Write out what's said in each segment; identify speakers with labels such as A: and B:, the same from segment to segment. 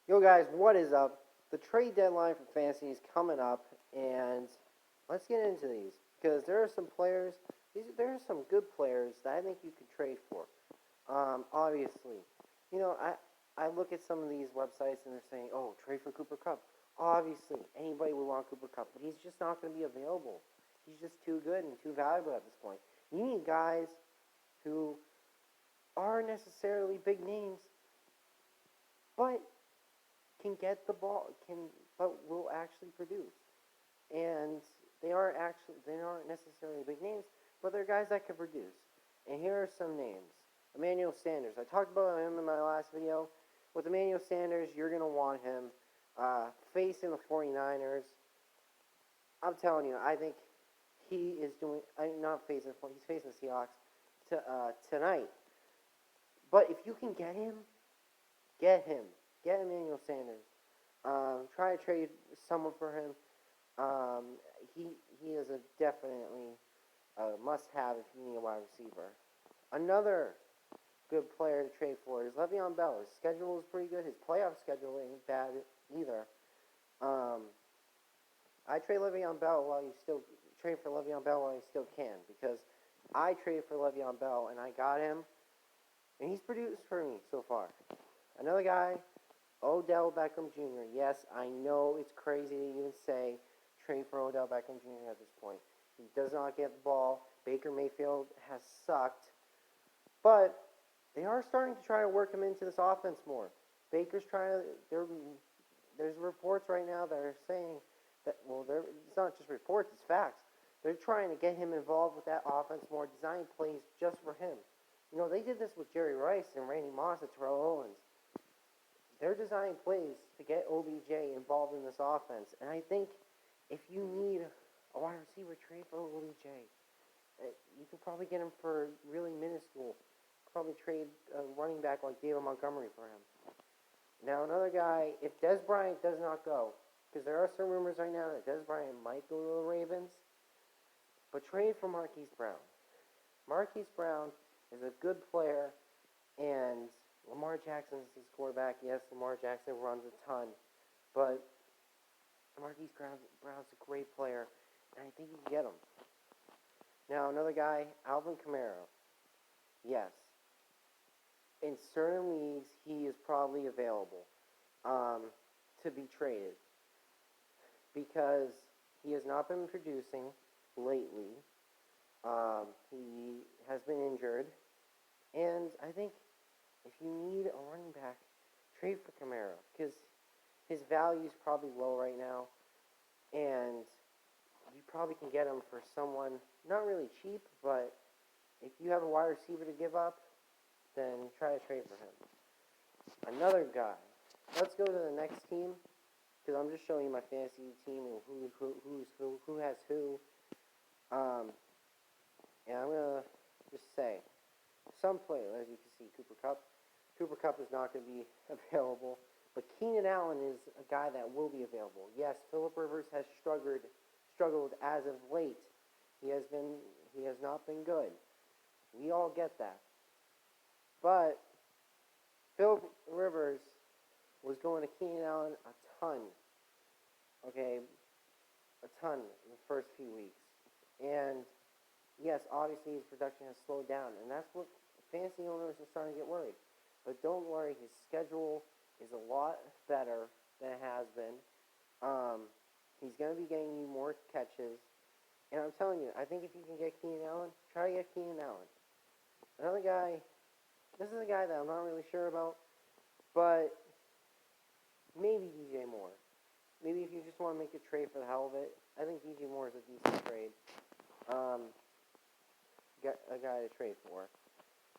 A: Yo guys, what is up? The trade deadline for fantasy is coming up, and let's get into these because there are some players. There are some good players that I think you could trade for. Obviously, I look at some of these websites and they're saying, "Oh, trade for Cooper Cup." Obviously, anybody would want Cooper Cup, but he's just not going to be available. He's just too good and too valuable at this point. You need guys who aren't necessarily big names, but can get the ball, but will actually produce. And they aren't necessarily big names, but they're guys that can produce. And here are some names. Emmanuel Sanders. I talked about him in my last video. With Emmanuel Sanders, you're going to want him facing the 49ers. I'm telling you, I think he is doing, not facing, he's facing the Seahawks tonight. But if you can get him, get him. Get Emmanuel Sanders. Try to trade someone for him. He is definitely a must-have if you need a wide receiver. Another good player to trade for is Le'Veon Bell. His schedule is pretty good. His playoff schedule ain't bad either. I trade Le'Veon Bell while you still trade for Le'Veon Bell while you still can, because I traded for Le'Veon Bell and I got him, and he's produced for me so far. Another guy, Odell Beckham Jr. Yes, I know it's crazy to even say trade for Odell Beckham Jr. at this point. He does not get the ball. Baker Mayfield has sucked. But they are starting to try to work him into this offense more. Baker's trying to, there's reports right now that are saying that, it's not just reports, it's facts. They're trying to get him involved with that offense more, design plays just for him. They did this with Jerry Rice and Randy Moss and Terrell Owens. They're designing plays to get OBJ involved in this offense. And I think if you need a wide receiver, trade for OBJ. You could probably get him for really minuscule. Probably trade a running back like David Montgomery for him. Now, another guy, if Dez Bryant does not go, because there are some rumors right now that Dez Bryant might go to the Ravens, but trade for Marquise Brown. Marquise Brown is a good player, and Lamar Jackson is his quarterback. Yes, Lamar Jackson runs a ton, but Marquise Brown's a great player, and I think you can get him. Now, another guy, Alvin Kamara. Yes. In certain leagues, he is probably available to be traded because he has not been producing lately. He has been injured, and I think if you need a running back, trade for Kamara, because his value is probably low right now, and you probably can get him for someone not really cheap, but if you have a wide receiver to give up, then try to trade for him. Another guy. Let's go to the next team, because I'm just showing you my fantasy team and who has who. And I'm gonna just say some players, as you can see, Cooper Kupp. Cooper Kupp is not going to be available, but Keenan Allen is a guy that will be available. Yes, Phillip Rivers has struggled as of late. He has not been good. We all get that. But Phillip Rivers was going to Keenan Allen a ton. Okay, a ton in the first few weeks. And yes, obviously his production has slowed down, and that's what fantasy owners are starting to get worried. But don't worry, his schedule is a lot better than it has been. He's going to be getting you more catches. And I'm telling you, I think if you can get Keenan Allen, try to get Keenan Allen. Another guy, this is a guy that I'm not really sure about, but maybe DJ Moore. Maybe if you just want to make a trade for the hell of it, I think DJ Moore is a decent trade. A guy to trade for.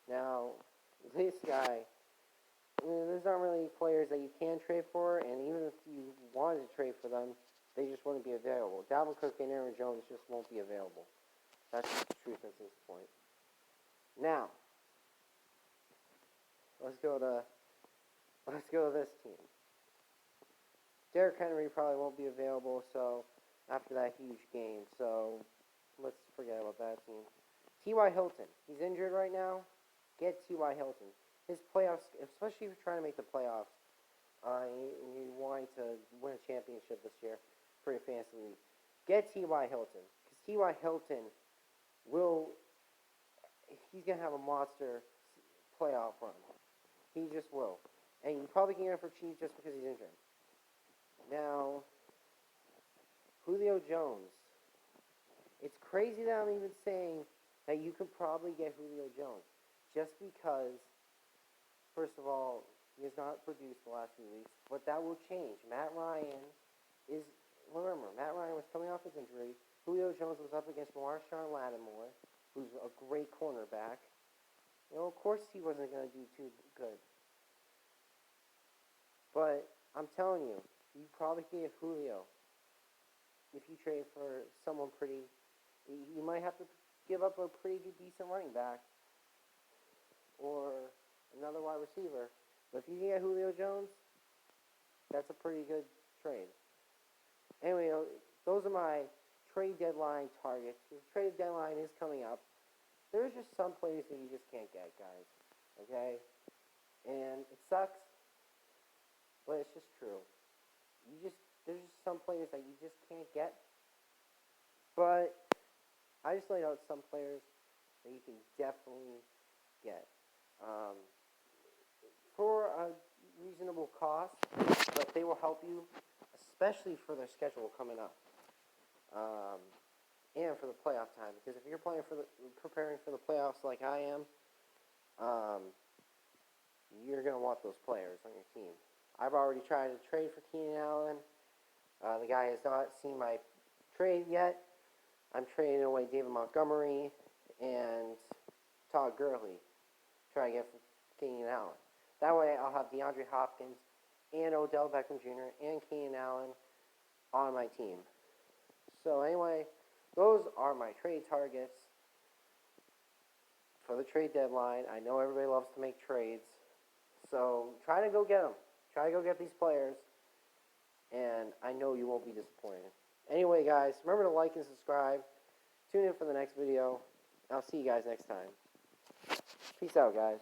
A: Now, this guy, there's not really players that you can trade for, and even if you wanted to trade for them, they just wouldn't be available. Dalvin Cook and Aaron Jones just won't be available. That's the truth at this point. Now, let's go to this team. Derrick Henry probably won't be available, so after that huge game, so let's forget about that team. T.Y. Hilton, he's injured right now. Get T.Y. Hilton. His playoffs, especially if you're trying to make the playoffs, and you're wanting to win a championship this year for your fantasy league, get T.Y. Hilton. Because T.Y. Hilton he's going to have a monster playoff run. He just will. And you probably can get him for cheap just because he's injured. Now, Julio Jones. It's crazy that I'm even saying that you could probably get Julio Jones. Just because, first of all, he has not produced the last few weeks. But that will change. Matt Ryan was coming off his injury. Julio Jones was up against Marshawn Lattimore, who's a great cornerback. Of course he wasn't going to do too good. But I'm telling you, you probably can get Julio if you trade for someone pretty. You might have to give up a pretty good, decent running back or another wide receiver. But if you can get Julio Jones, that's a pretty good trade. Anyway, those are my trade deadline targets. The trade deadline is coming up. There's just some players that you just can't get, guys. Okay? And it sucks, but it's just true. There's just some players that you just can't get. But I just laid out some players that you can definitely get for a reasonable cost, but they will help you, especially for their schedule coming up, and for the playoff time. Because if you're preparing for the playoffs like I am, you're gonna want those players on your team. I've already tried to trade for Keenan Allen. The guy has not seen my trade yet. I'm trading away David Montgomery and Todd Gurley. Try to get for Keenan Allen. That way I'll have DeAndre Hopkins and Odell Beckham Jr. and Keenan Allen on my team. So anyway, those are my trade targets for the trade deadline. I know everybody loves to make trades. So try to go get them. Try to go get these players. And I know you won't be disappointed. Anyway, guys, remember to like and subscribe. Tune in for the next video. I'll see you guys next time. Peace out, guys.